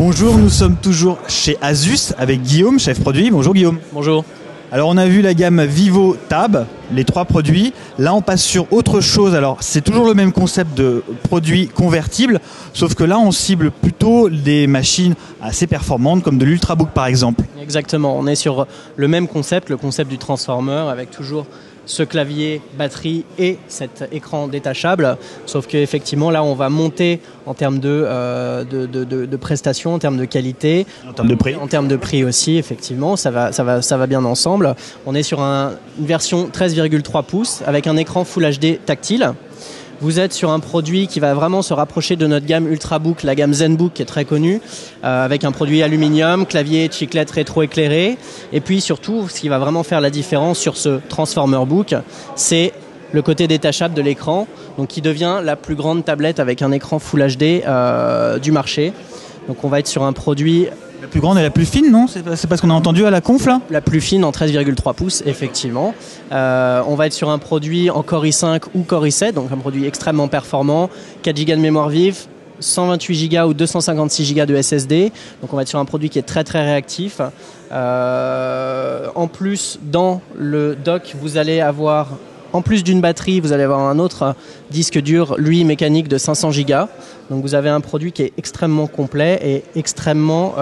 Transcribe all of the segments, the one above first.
Bonjour, nous sommes toujours chez Asus avec Guillaume, chef produit. Bonjour Guillaume. Bonjour. Alors on a vu la gamme Vivo Tab, les 3 produits. Là on passe sur autre chose. Alors c'est toujours le même concept de produits convertibles, sauf que là on cible plutôt des machines assez performantes comme de l'Ultrabook par exemple. Exactement, on est sur le même concept, le concept du transformer avec toujours ce clavier, batterie et cet écran détachable. Sauf qu'effectivement, là, on va monter en termes de prestations, en termes de qualité. En termes de prix. En termes de prix aussi, effectivement, ça va bien ensemble. On est sur une version 13,3 pouces avec un écran Full HD tactile. Vous êtes sur un produit qui va vraiment se rapprocher de notre gamme Ultrabook, la gamme ZenBook qui est très connue, avec un produit aluminium, clavier chiclette rétro-éclairé. Et puis surtout, ce qui va vraiment faire la différence sur ce Transformer Book, c'est le côté détachable de l'écran, donc qui devient la plus grande tablette avec un écran Full HD du marché. Donc on va être sur un produit... La plus grande et la plus fine, non? C'est pas ce qu'on a entendu à la conf là? La plus fine en 13,3 pouces, effectivement. On va être sur un produit en Core i5 ou Core i7, donc un produit extrêmement performant, 4 Go de mémoire vive, 128 Go ou 256 Go de SSD. Donc on va être sur un produit qui est très très réactif. En plus, dans le dock, vous allez avoir... En plus d'une batterie, vous allez avoir un autre disque dur, lui, mécanique de 500 Go. Donc vous avez un produit qui est extrêmement complet et extrêmement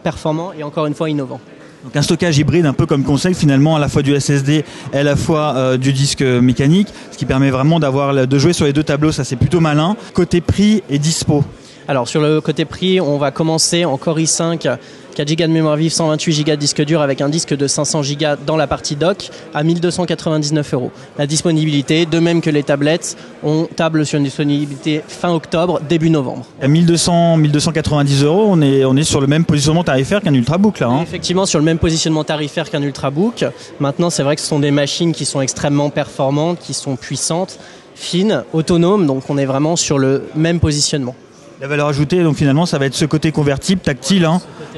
performant et encore une fois innovant. Donc un stockage hybride un peu comme concept finalement, à la fois du SSD et à la fois du disque mécanique, ce qui permet vraiment de jouer sur les deux tableaux, ça c'est plutôt malin. Côté prix et dispo. Alors sur le côté prix, on va commencer en Core i5, 4 Go de mémoire vive, 128 Go de disque dur avec un disque de 500 Go dans la partie dock à 1 299 €. La disponibilité, de même que les tablettes, on table sur une disponibilité fin octobre, début novembre. À 1290 €, on est sur le même positionnement tarifaire qu'un Ultrabook là. Effectivement, sur le même positionnement tarifaire qu'un Ultrabook. Maintenant, c'est vrai que ce sont des machines qui sont extrêmement performantes, qui sont puissantes, fines, autonomes, donc on est vraiment sur le même positionnement. La valeur ajoutée, donc finalement, ça va être ce côté convertible, tactile,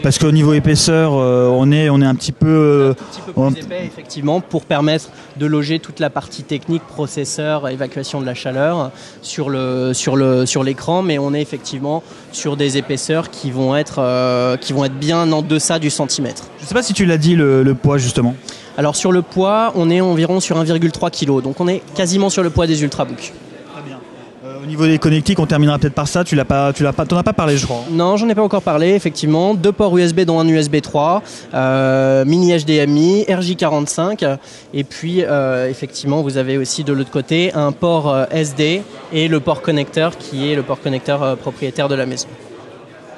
parce qu'au niveau épaisseur, on est un petit peu... plus épais, effectivement, pour permettre de loger toute la partie technique, processeur, évacuation de la chaleur sur l'écran, mais on est effectivement sur des épaisseurs qui vont être bien en deçà du centimètre. Je ne sais pas si tu l'as dit, le poids, justement. Alors, sur le poids, on est environ sur 1,3 kg, donc on est quasiment sur le poids des Ultrabooks. Au niveau des connectiques, on terminera peut-être par ça. T'en as pas parlé, je crois. Non, j'en ai pas encore parlé, effectivement. 2 ports USB, dont un USB 3, mini HDMI, RJ45. Et puis, effectivement, vous avez aussi de l'autre côté un port SD et le port connecteur qui est le port connecteur propriétaire de la maison.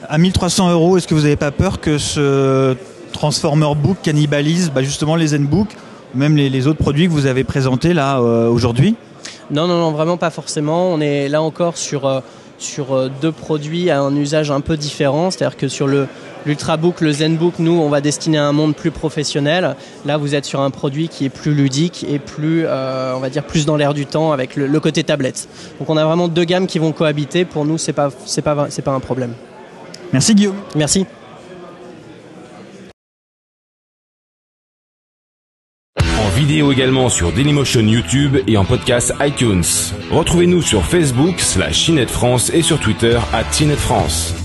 À 1 300 €, est-ce que vous n'avez pas peur que ce Transformer Book cannibalise justement les ZenBook, ou même les autres produits que vous avez présentés là aujourd'hui? Non, vraiment pas forcément. On est là encore sur 2 produits à un usage un peu différent. C'est-à-dire que sur l'Ultrabook, le ZenBook, nous, on va destiner à un monde plus professionnel. Là, vous êtes sur un produit qui est plus ludique et plus, on va dire, plus dans l'air du temps avec le côté tablette. Donc, on a vraiment 2 gammes qui vont cohabiter. Pour nous, c'est pas un problème. Merci Guillaume. Merci. En vidéo également sur Dailymotion YouTube et en podcast iTunes. Retrouvez-nous sur Facebook /CNET France et sur Twitter @CNET France.